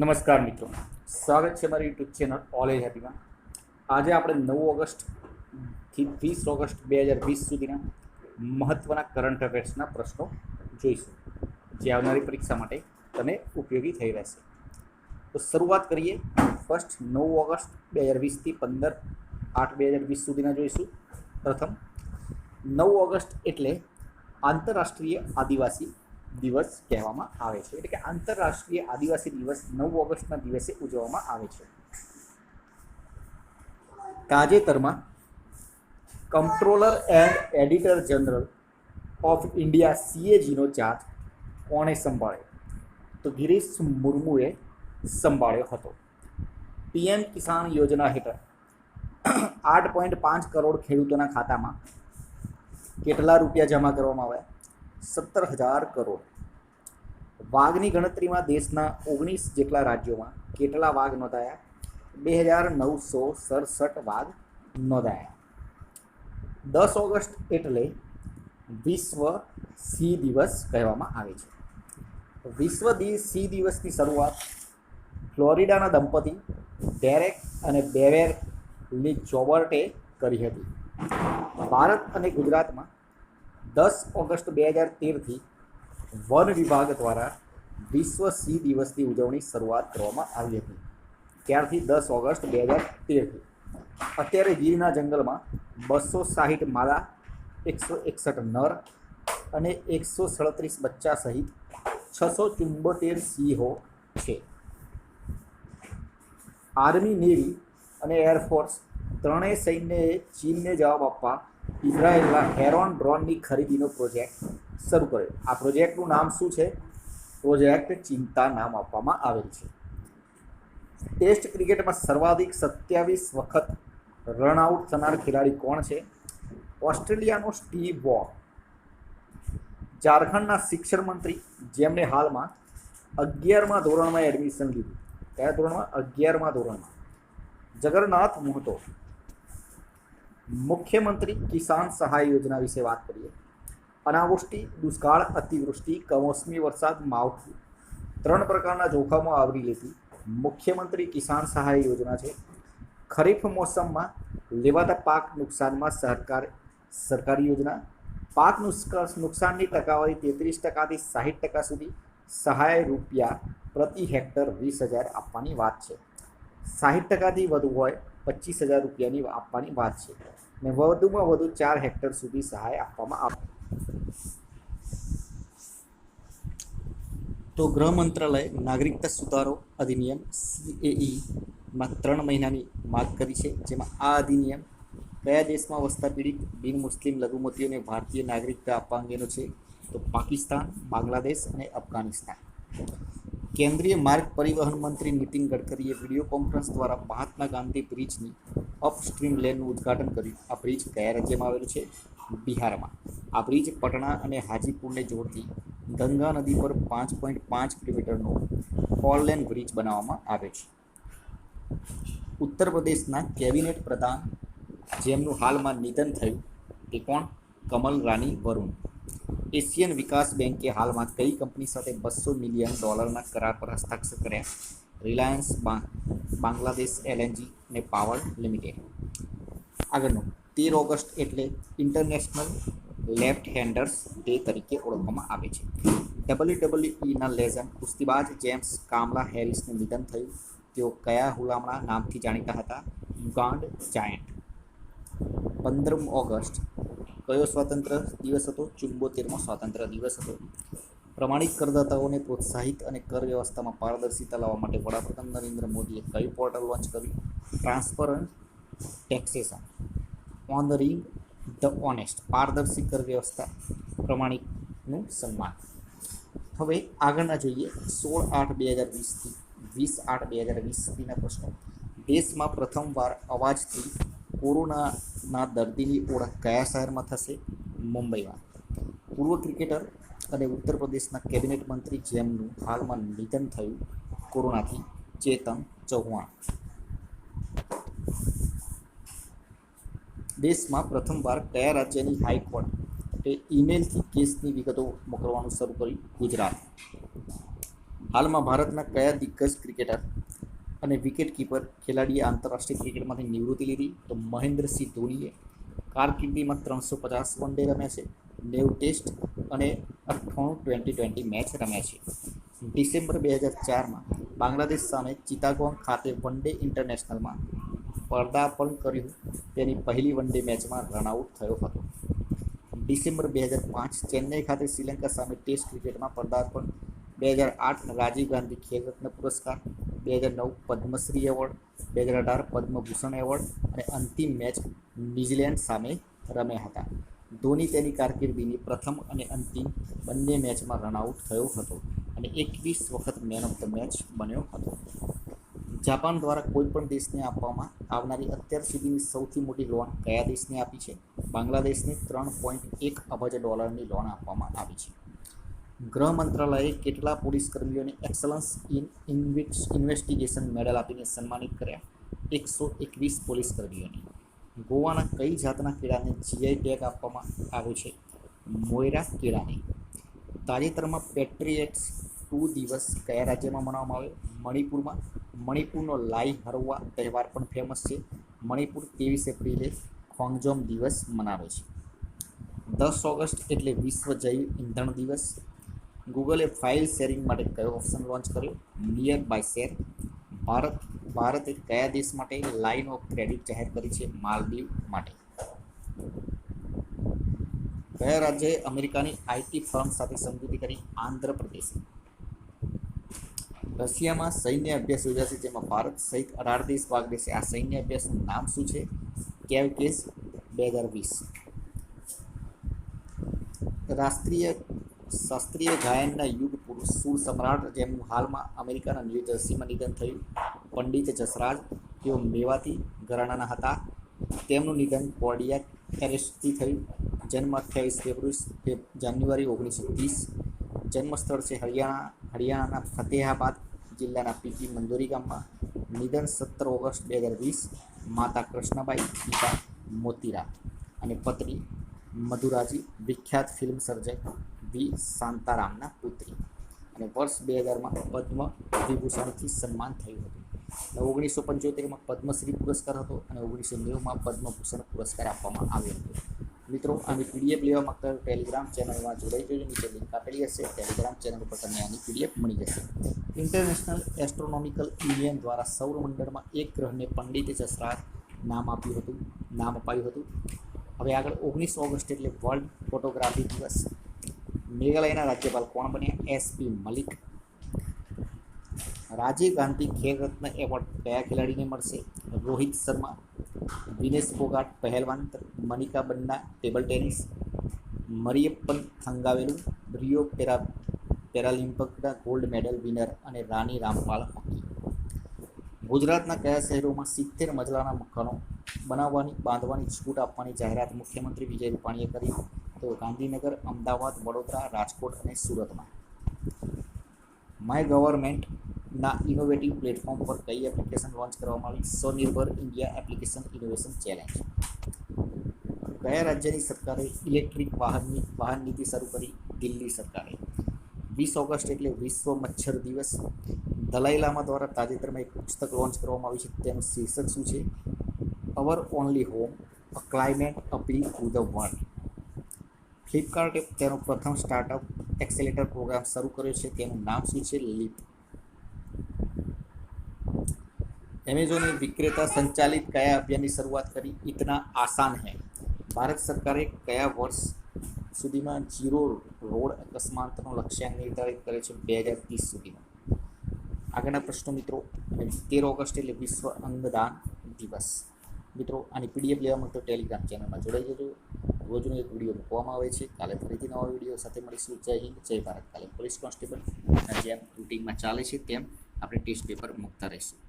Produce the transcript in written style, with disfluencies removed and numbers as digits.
નમસ્કાર મિત્રો, સ્વાગત છે મારી યુટ્યુબ ચેનલ ઓલ એજ હેપીમાં. આજે આપણે 9 ઓગસ્ટથી 20 ઓગસ્ટ 2020 સુધીના મહત્ત્વના કરંટ અફેર્સના પ્રશ્નો જોઈશું, જે આવનારી પરીક્ષા માટે તને ઉપયોગી થઈ રહેશે. તો શરૂઆત કરીએ. ફર્સ્ટ 9 ઓગસ્ટ 2020થી 15/8/2020 સુધીના જોઈશું. પ્રથમ, 9 ઓગસ્ટ એટલે આંતરરાષ્ટ્રીય આદિવાસી દિવસ કહેવામાં આવે છે. એટલે કે આંતરરાષ્ટ્રીય આદિવાસી દિવસ 9 ઓગસ્ટના દિવસે ઉજવવામાં આવે છે. તાજેતરમાં comptroller and auditor general of India CAGનો ચાર્જ કોણે સંભાળ્યો? તો ગિરીશ મુર્મુએ સંભાળ્યો હતો. PM કિસાન યોજના હેઠળ 8.5 કરોડ ખેડૂતોના ખાતામાં કેટલા રૂપિયા જમા કરવામાં આવ્યા? 17,000 કરોડ. વાઘની ગણતરીમાં દેશના 19 જેટલા રાજ્યોમાં કેટલા વાઘ નોંધાયા? 2,967 વાઘ નોંધાયા. 10 ઓગસ્ટ એટલે વિશ્વ સિંહ દિવસ કહેવામાં આવે છે. વિશ્વ સિંહ દિવસની શરૂઆત ફ્લોરિડાના દંપતી ડેરેક અને બેવેરલી જોબર્ટે કરી હતી. ભારત અને ગુજરાતમાં 10 ઓગસ્ટ 2013થી વન વિભાગ દ્વારા વિશ્વ સિંહ દિવસની ઉજવણી શરૂઆત કરવામાં આવી હતી. ત્યારથી 10 ઓગસ્ટ 2013થી અત્યારે ગીરના જંગલમાં 260 માદા, 161 નર અને 137 બચ્ચા સહિત 674 સિંહો છે. આર્મી, નેવી અને એરફોર્સ ત્રણેય સૈન્યએ ચીનને જવાબ આપવા ઇઝરાયેલના હેરોન ડ્રોનની ખરીદીનો પ્રોજેક્ટ શરૂ કર્યો. આ પ્રોજેક્ટનું નામ શું છે? પ્રોજેક્ટ ચિંતા નામ આપવામાં આવેલ છે. ટેસ્ટ ક્રિકેટમાં સર્વાધિક 27 વખત રનઆઉટ થનાર ખેલાડી કોણ છે? ઓસ્ટ્રેલિયાનો સ્ટીવ વોર. ઝારખંડના શિક્ષણ મંત્રી, જેમણે હાલમાં 11મા ધોરણમાં એડમિશન લીધું. કયા ધોરણમાં? 11મા ધોરણમાં. જગન્નાથ મહતો. મુખ્યમંત્રી કિસાન સહાય યોજના વિશે વાત કરીએ. અનાવૃષ્ટિ, દુષ્કાળ, અતિવૃષ્ટિ, કમોસમી વરસાદ, માવઠું 3 પ્રકારના જોખમો આવરી લેતી મુખ્યમંત્રી કિસાન સહાય યોજના છે. ખરીફ મોસમમાં લેવાતા પાક નુકસાનમાં સરકારી યોજના. પાક નુકસાનની ટકાવારી 33%થી 60% સુધી. સહાય રૂપિયા પ્રતિ હેક્ટર 20,000 આપવાની વાત છે. 60%થી વધુ હોય 25,000 રૂપિયાની આપવાની વાત છે. ને વધુમાં વધુ 4 હેક્ટર સુધી સહાય આપવામાં આવે. તો ગૃહ મંત્રાલયે નાગરિકતા સુધારો અધિનિયમ CAEમાં 3 મહિનાની માંગ કરી છે. જેમાં આ અધિનિયમ કયા દેશમાં વસતા પીડિત બિન મુસ્લિમ લઘુમતીઓને ભારતીય નાગરિકતા આપવા અંગેનો છે? તો પાકિસ્તાન, બાંગ્લાદેશ અને અફઘાનિસ્તાન. કેન્દ્રીય માર્ગ પરિવહન મંત્રી નીતિન ગડકરીએ વિડીયો કોન્ફરન્સ દ્વારા મહાત્મા ગાંધી બ્રિજની અપસ્ટ્રીમ લેનનું ઉદ્ઘાટન કર્યું. આ બ્રિજ કયા રાજ્યમાં આવેલું છે? બિહારમાં. આ બ્રિજ પટણા અને હાજીપુરને જોડતી ગંગા નદી પર 5.5 કિલોમીટરનો 4 લેન બ્રિજ બનાવવામાં આવે છે. ઉત્તર પ્રદેશના કેબિનેટ પ્રધાન, જેમનું હાલમાં નિધન થયું, તે કોણ? કમલ રાની વરુણ. એશિયન વિકાસ બેંકે હાલમાં કઈ કંપની સાથે $200 મિલિયન કરાર પર હસ્તાક્ષર કર્યા? રિલાયન્સ બાંગ્લાદેશ LNG અને પાવર લિમિટેડ. આગળનું 13 ઓગસ્ટ એટલે ઇન્ટરનેશનલ લેફ્ટ હેન્ડર્સ ડે તરીકે ઓળખવામાં આવે છે. WWEના લેજન્ડ કુસ્તીબાજ જેમ્સ કામલા હેરિસનું નિધન થયું. તેઓ કયા હુલામણા નામથી જાણીતા હતા? યુગાન્ડ જાયન્ટ. 15 ઓગસ્ટ કયો સ્વાતંત્ર્ય દિવસ હતો? 74મો સ્વાતંત્ર્ય દિવસ હતો. પ્રમાણિત કરદાતાઓને પ્રોત્સાહિત અને કર વ્યવસ્થામાં પારદર્શિતા લાવવા માટે વડાપ્રધાન નરેન્દ્ર મોદીએ કયું પોર્ટલ લોન્ચ કર્યું? Transparent taxation ઓનરિંગ the honest. પારદર્શી કર વ્યવસ્થા, પ્રમાણિકનું સન્માન. હવે આગળના જોઈએ 16/8/2020થી 20/8/2020 સુધીના પ્રશ્નો. દેશમાં પ્રથમવાર અવાજથી કોરોનાના દર્દીની ઓળખ કયા શહેરમાં થશે? મુંબઈમાં. પૂર્વ ક્રિકેટર અને ઉત્તર પ્રદેશના કેબિનેટ મંત્રી, જેમનું હાલમાં નિધન થયું કોરોનાથી, ચેતન ચૌહાણ. દેશમાં પ્રથમવાર કયા રાજ્યની હાઈકોર્ટે ઈમેલથી કેસની વિગતો મોકલવાનું શરૂ કર્યું? ગુજરાત. હાલમાં ભારતના કયા દિગ્ગજ ક્રિકેટર અને વિકેટ કીપર ખેલાડીએ આંતરરાષ્ટ્રીય ક્રિકેટમાંથી નિવૃત્તિ લીધી? તો મહેન્દ્રસિંહ ધોનીએ કારકિર્દીમાં 350 વન ડે રમ્યા છે, 90 ટેસ્ટ અને 98 ટ્વેન્ટી મેચ રમ્યા છે. ડિસેમ્બર 2004માં બાંગ્લાદેશ સામે ચિત્તાગોંગ ખાતે વન ડે ઇન્ટરનેશનલમાં પદાર્પણ કર્યું. તેની પહેલી વન ડે મેચમાં રનઆઉટ થયો હતો. ડિસેમ્બર 2005 ચેન્નઈ ખાતે શ્રીલંકા સામે ટેસ્ટ ક્રિકેટમાં પદાર્પણ. 2008 રાજીવ ગાંધી ખેલ રત્ન પુરસ્કાર, 2009 પદ્મશ્રી એવોર્ડ, 2018 પદ્મભૂષણ એવોર્ડ અને અંતિમ મેચ ન્યૂઝીલેન્ડ સામે રમ્યા હતા. ધોની તેની કારકિર્દીની પ્રથમ અને અંતિમ બંને મેચમાં રનઆઉટ થયો હતો અને 21 વખત મેન ઓફ ધ મેચ બન્યો હતો. જાપાન દ્વારા કોઈપણ દેશને આપવામાં આવનારી અત્યાર સુધીની સૌથી મોટી લોન કયા દેશને આપી છે? બાંગ્લાદેશને $3.1 અબજ લોન આપવામાં આવી છે. ગૃહ મંત્રાલયે કેટલા પોલીસ કર્મીઓને એક્સલન્સ ઇન ઇન્વેસ્ટિગેશન મેડલ આપીને સન્માનિત કર્યા? 121 પોલીસ કર્મીઓને. ગોવાના કઈ જાતના કેળાને જીઆઈ ટેગ આપવામાં આવ્યો છે? મોયરા કેળાને. તાજેતરમાં પેટ્રિયટ્સ 2 દિવસ કયા રાજ્યમાં મનાવવામાં આવ્યો? મણિપુરમાં. મણિપુરનો લાઈ હરવા તહેવાર પણ ફેમસ છે. મણિપુર 23 એપ્રિલે ખોંગજોમ દિવસ મનાવે છે. 10 ઓગસ્ટ એટલે વિશ્વ જૈવ ઇંધણ દિવસ. ગૂગલે ફાઇલ શેરિંગ માટે કયો ઓપ્શન લોન્ચ કર્યો? Nearby share. ભારતે કયા દેશ માટે લાઇન ઓફ ક્રેડિટ જાહેર કરી છે? માલદીવ માટે. કયા રાજ્યએ અમેરિકાની આઈટી ફર્મ સાથે સમજૂતી કરી? આંધ્રપ્રદેશ. રશિયામાં સૈન્ય અભ્યાસ યોજાશે, જેમાં ભારત સહિત 18 દેશ ભાગ લેશે. આ સૈન્ય અભ્યાસનું નામ શું છે? કેવકેસ 2020. રાષ્ટ્રીય શાસ્ત્રીય ગાયનના યુગ પુરુષ સુર સમ્રાટ જેમનું હાલમાં અમેરિકાના ન્યૂ જર્સીમાં નિધન થયું, પંડિત જસરાજ. તેઓ મેવાતી ઘરાનાના હતા. તેમનું નિધન કાર્ડિયાક એરેસ્ટથી થયું. જન્મ 28 જાન્યુઆરી 1930. જન્મસ્થળ છે હરિયાણાના ફતેહાબાદ જિલ્લાના પીકી મંદોરી ગામમાં. નિધન 17 ઓગસ્ટ 2020. માતા કૃષ્ણબાઈ, પિતા મોતીરામ અને પત્ની મધુરાજી વિખ્યાત ફિલ્મ સર્જક વી શાંતારામના પુત્રી. અને વર્ષ 2000માં પદ્મ વિભૂષણથી સન્માન થયું હતું. 1975માં પદ્મશ્રી પુરસ્કાર હતો અને 1990માં પદ્મભૂષણ પુરસ્કાર આપવામાં આવ્યો હતો. મિત્રો, આની પીડીએફ લેવા માંગતા હોય ટેલિગ્રામ ચેનલમાં જોડાઈ જજો. નીચે લિંક આપેલી હશે. ટેલિગ્રામ ચેનલ ઉપર તમને આની પીડીએફ મળી જશે. ઇન્ટરનેશનલ એસ્ટ્રોનોમિકલ યુનિયન દ્વારા સૌરમંડળમાં એક ગ્રહને પંડિત જસરાજ નામ અપાયું હતું. હવે આગળ 19 ઓગસ્ટ એટલે વર્લ્ડ ફોટોગ્રાફી દિવસ. મેઘાલયના રાજ્યપાલ કોણ બન્યા? એસપી મલિક. રાજીવ ગાંધી ખેલ રત્ન એવોર્ડ કયા ખેલાડીને મળશે? રોહિત શર્મા. વિનેશ ફોગાટ પહેલવાન. મનિકા બન્ના table tennis. Mariyappan Thangavelu Rio પેરાલિમ્પિકના ગોલ્ડ મેડલ વિનર અને રાની રામપાલ હોકી. ગુજરાતના કયા શહેરોમાં 70 મજલાના મકાનો બાંધવાની છૂટ આપવાની જાહેરાત મુખ્યમંત્રી વિજય રૂપાણીએ કરી? તો ગાંધીનગર, અમદાવાદ, વડોદરા, રાજકોટ અને સુરતમાં. માય ગવર્મેન્ટના ઇનોવેટિવ પ્લેટફોર્મ પર કઈ એપ્લિકેશન લોન્ચ કરવામાં આવી? સ્વનિર્ભર ઇન્ડિયા એપ્લિકેશન ઇનોવેશન ચેલેન્જ. કયા રાજ્યની સરકારે ઇલેક્ટ્રિક વાહન નીતિ શરૂ કરી? દિલ્હી સરકારે. 20 ઓગસ્ટ એટલે વિશ્વ મચ્છર દિવસ. દલાઈ લામા દ્વારા તાજેતરમાં એક પુસ્તક લોન્ચ કરવામાં આવ્યું છે. તેનું શીર્ષક શું છે? Our only home, a climate appeal to the world. ફ્લિપકાર્ટે તેનો પ્રથમ સ્ટાર્ટઅપ એક્સેલેટર પ્રોગ્રામ શરૂ કર્યો છે. તેનું નામ શું છે? લીપ. એમેઝોને વિક્રેતા સંચાલિત કયા અભિયાનની શરૂઆત કરી? ઇતના આસાન હૈ. ભારત સરકારે કયા વર્ષ સુધીમાં 0 રોડ અકસ્માતનો લક્ષ્યાંક નિર્ધારિત કરે છે? 2030 સુધીમાં. આગળના પ્રશ્નો મિત્રો. 13 ઓગસ્ટ એટલે વિશ્વ અંગદાન દિવસ. મિત્રો, આની પીડીએફ લેવા માટે ટેલિગ્રામ ચેનલમાં જોડાઈ જજો. રોજનો એક વિડીયો મૂકવામાં આવે છે. કાલે ફરીથી નવા વિડીયો સાથે મળીશું. જય હિન્દ, જય ભારત. કાલે પોલીસ કોન્સ્ટેબલ જેમ રૂટિનમાં ચાલે છે તેમ આપણે ટેસ્ટ પેપર મૂકતા રહીશું.